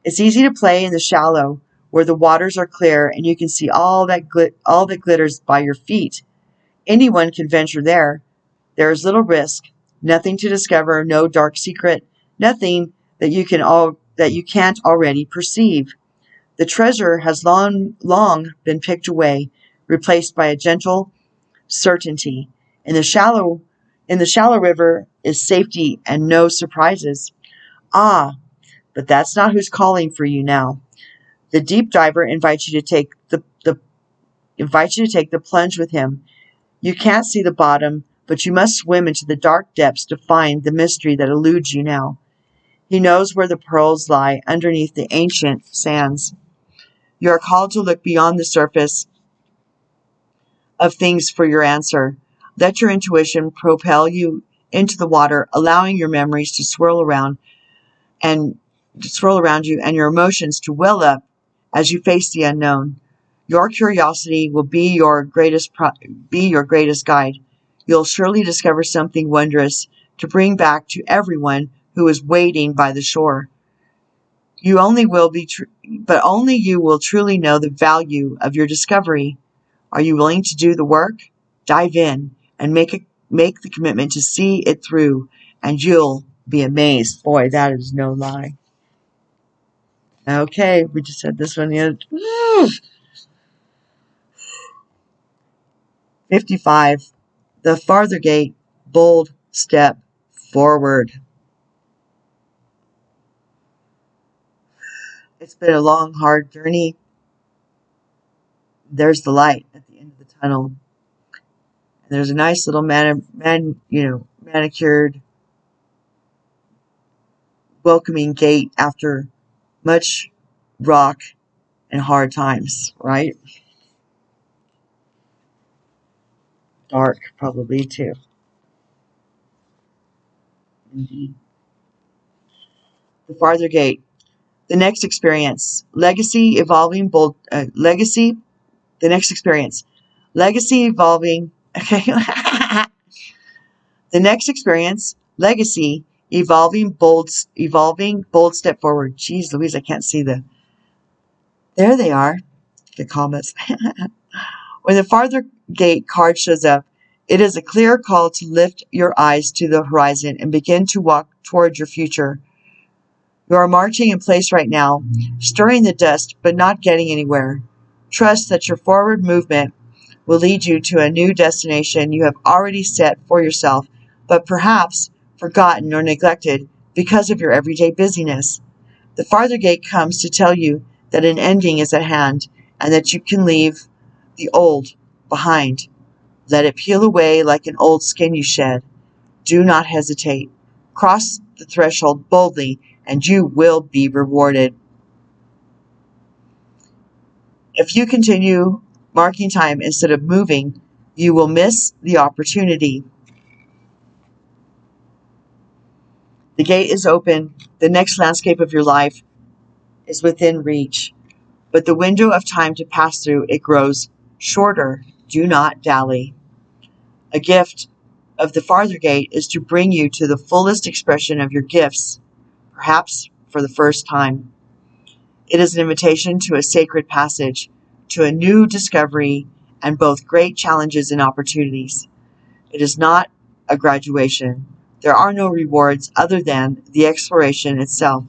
It's easy to play in the shallow, where the waters are clear and you can see all that glitters by your feet. Anyone can venture there. There is little risk, nothing to discover, no dark secret, nothing that you can't already perceive. The treasure has long been picked away, replaced by a gentle certainty. In the shallow river is safety and no surprises. Ah, but that's not who's calling for you now. The deep diver invites you to take the plunge with him. You can't see the bottom, but you must swim into the dark depths to find the mystery that eludes you now. He knows where the pearls lie underneath the ancient sands. You are called to look beyond the surface of things for your answer. Let your intuition propel you into the water, allowing your memories to swirl around and swirl around you and your emotions to well up as you face the unknown. Your curiosity will be your greatest guide. You'll surely discover something wondrous to bring back to everyone who is waiting by the shore. But only you will truly know the value of your discovery. Are you willing to do the work? Dive in and make the commitment to see it through, and you'll be amazed. Boy, that is no lie. Okay, we just had this one the other. 55. The farther gate, bold step forward. It's been a long, hard journey. There's the light at the end of the tunnel. And there's a nice little manicured, welcoming gate after much rock and hard times, right? Dark, probably, too. Indeed. The farther gate. The next experience. Legacy, evolving, bold. Legacy. The next experience. Legacy, evolving. Okay. The next experience. Legacy, evolving, bold step forward. Jeez Louise, I can't see the. There they are. The commas. When the farther gate card shows up, it is a clear call to lift your eyes to the horizon and begin to walk toward your future. You are marching in place right now, stirring the dust but not getting anywhere. Trust that your forward movement will lead you to a new destination you have already set for yourself, but perhaps forgotten or neglected because of your everyday busyness. The farther gate comes to tell you that an ending is at hand and that you can leave the old behind. Let it peel away like an old skin you shed. Do not hesitate. Cross the threshold boldly, and you will be rewarded. If you continue marking time instead of moving, you will miss the opportunity. The gate is open. The next landscape of your life is within reach. But the window of time to pass through, it grows shorter. Do not dally. A gift of the farther gate is to bring you to the fullest expression of your gifts, perhaps for the first time. It is an invitation to a sacred passage, to a new discovery, and both great challenges and opportunities. It is not a graduation. There are no rewards other than the exploration itself.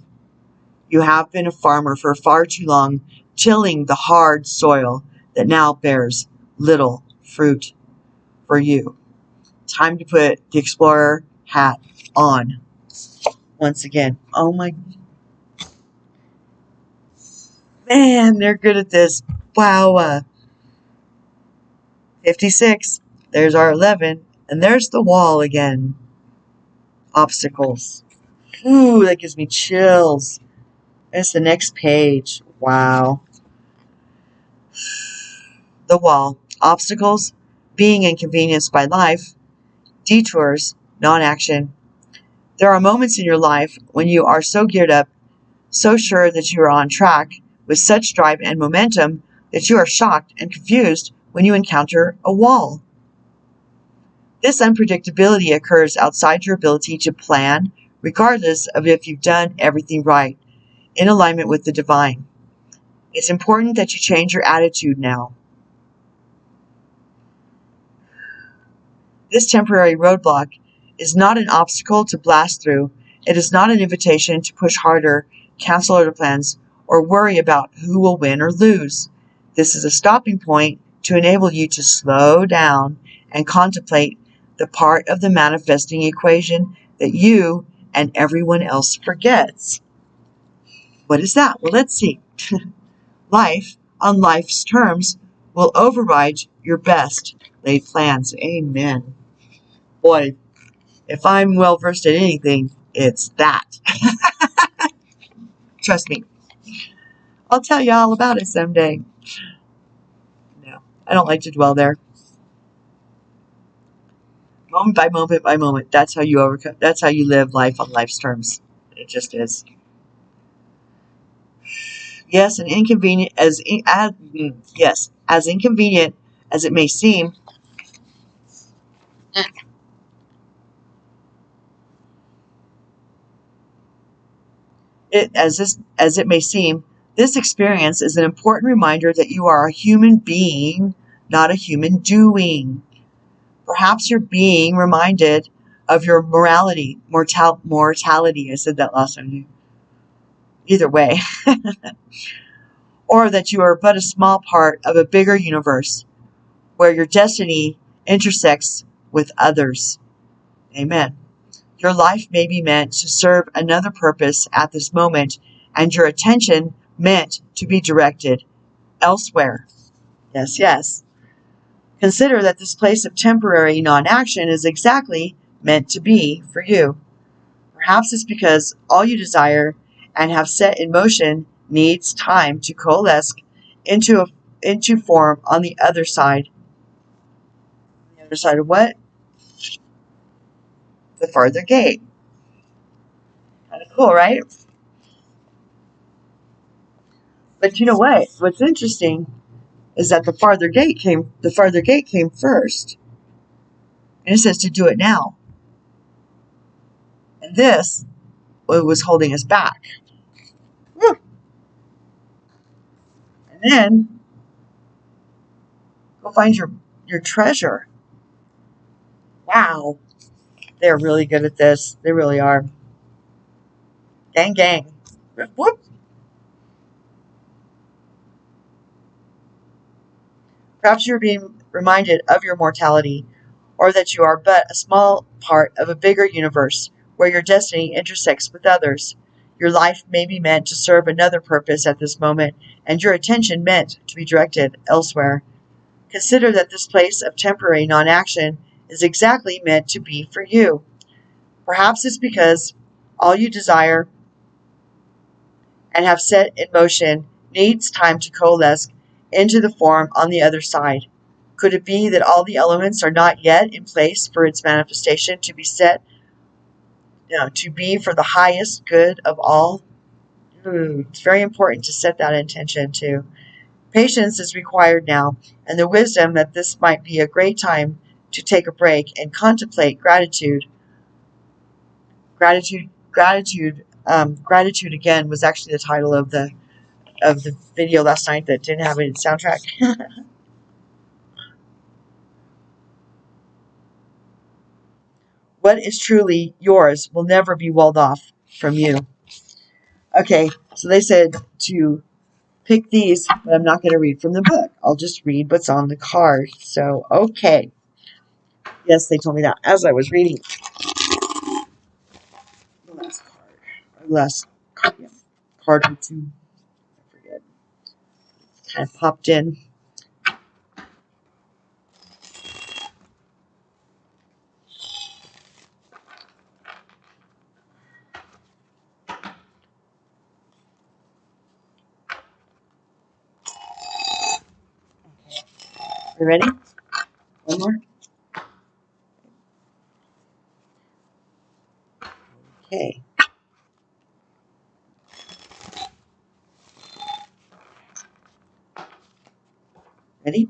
You have been a farmer for far too long, tilling the hard soil that now bears little fruit for you. Time to put the explorer hat on. Once again. Oh my man, they're good at this. Wow. 56. There's our 11. And there's the wall again. Obstacles. Ooh, that gives me chills. That's the next page. Wow. The wall. Obstacles. Being inconvenienced by life. Detours. Non-action. There are moments in your life when you are so geared up, so sure that you are on track, with such drive and momentum that you are shocked and confused when you encounter a wall. This unpredictability occurs outside your ability to plan, regardless of if you've done everything right, in alignment with the divine. It's important that you change your attitude now. This temporary roadblock is not an obstacle to blast through. It is not an invitation to push harder, cancel other plans, or worry about who will win or lose. This is a stopping point to enable you to slow down and contemplate the part of the manifesting equation that you and everyone else forgets. What is that? Well, let's see. Life, on life's terms, will override your best laid plans. Amen. Boy, if I'm well versed at anything, it's that. Trust me. I'll tell you all about it someday. No, I don't like to dwell there. Moment by moment by moment. That's how you overcome. That's how you live life on life's terms. It just is. Yes, and inconvenient as inconvenient as it may seem, as it may seem, this experience is an important reminder that you are a human being, not a human doing. Perhaps you're being reminded of your mortality. I said that last time. Either way, or that you are but a small part of a bigger universe where your destiny intersects with others. Amen. Your life may be meant to serve another purpose at this moment, and your attention meant to be directed elsewhere. Yes, yes. Consider that this place of temporary non-action is exactly meant to be for you. Perhaps it's because all you desire and have set in motion needs time to coalesce into form on the other side. The other side of what? The farther gate. Kind of cool, right? But you know what? What's interesting is that the farther gate came first. And it says to do it now. And this was holding us back. Woo. And then go find your treasure. Wow. They're really good at this. They really are. Gang, gang. Whoop. Perhaps you're being reminded of your mortality, or that you are but a small part of a bigger universe where your destiny intersects with others. Your life may be meant to serve another purpose at this moment, and your attention meant to be directed elsewhere. Consider that this place of temporary non-action is exactly meant to be for you. Perhaps it's because all you desire and have set in motion needs time to coalesce into the form on the other side. Could it be that all the elements are not yet in place for its manifestation to be to be for the highest good of all? It's very important to set that intention too. Patience is required now, and the wisdom that this might be a great time to take a break and contemplate gratitude. Gratitude again was actually the title of the video last night that didn't have any soundtrack. What is truly yours will never be walled off from you. Okay, so they said to pick these, but I'm not going to read from the book. I'll just read what's on the card. So, okay. Yes, they told me that as I was reading the last card. Or last card, yeah, card or two. I forget. Kind of popped in. You ready? One more? Okay. Ready?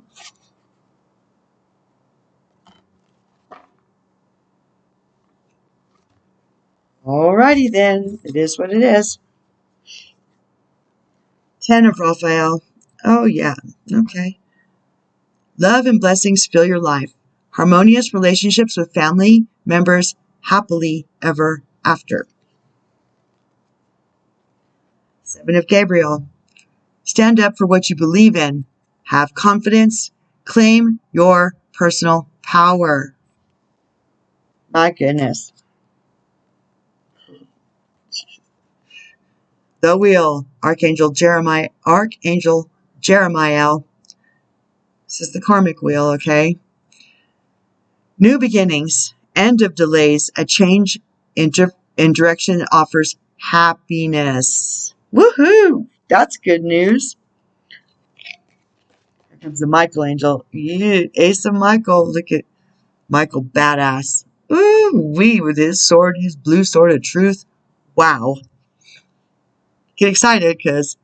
Alrighty then. It is what it is. 10 of Raphael. Oh, yeah. Okay. Love and blessings fill your life. Harmonious relationships with family members happily ever after. 7 of Gabriel. Stand up for what you believe in. Have confidence. Claim your personal power. My goodness. The wheel. Archangel Jeremiah. This is the karmic wheel, okay? New beginnings. End of delays. A change in direction offers happiness. Woohoo! That's good news. Here comes the Michael angel. Yeah, Ace of Michael. Look at Michael, badass. Ooh, with his sword, his blue sword of truth. Wow. Get excited because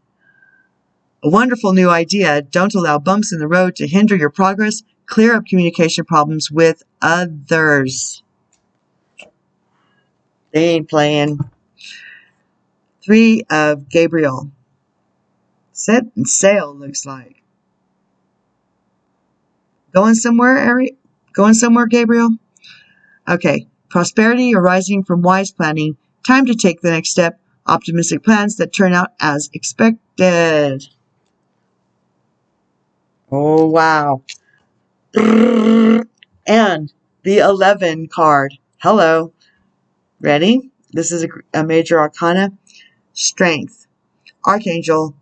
A wonderful new idea. Don't allow bumps in the road to hinder your progress. Clear up communication problems with others. They ain't playing. 3 of Gabriel. Set and sail, looks like. Going somewhere, Ari? Going somewhere, Gabriel? Okay. Prosperity arising from wise planning. Time to take the next step. Optimistic plans that turn out as expected. Oh, wow. And the 11 card. Hello. Ready? This is a major arcana. Strength. Archangel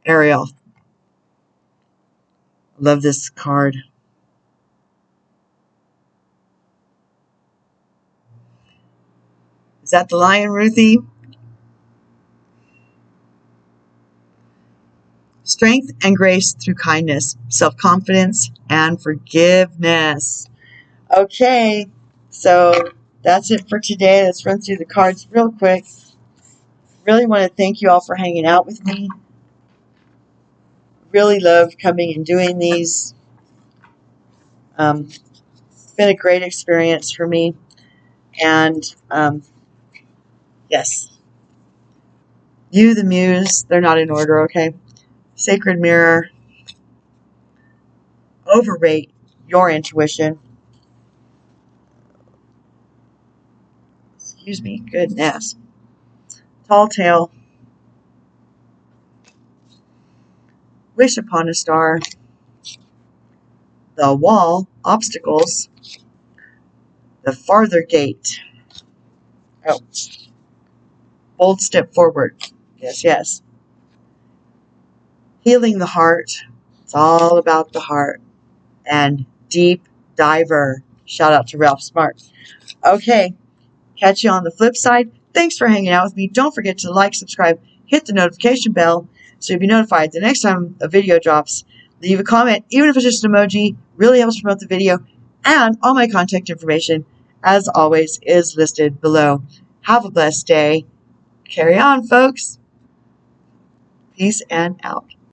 Ariel. Love this card. Is that the lion, Ruthie? Strength and grace through kindness, self-confidence, and forgiveness. Okay, so that's it for today. Let's run through the cards real quick. Really want to thank you all for hanging out with me. Really love coming and doing these. It's been a great experience for me. And yes, you, the muse, they're not in order, okay? Sacred mirror. Overrate your intuition. Excuse me, goodness. Tall tale. Wish upon a star. The wall. Obstacles. The farther gate. Oh. Bold step forward. Yes, yes. Healing the heart. It's all about the heart. And deep diver. Shout out to Ralph Smart. Okay. Catch you on the flip side. Thanks for hanging out with me. Don't forget to like, subscribe, hit the notification bell so you'll be notified the next time a video drops. Leave a comment, even if it's just an emoji. Really helps promote the video. And all my contact information, as always, is listed below. Have a blessed day. Carry on, folks. Peace and out.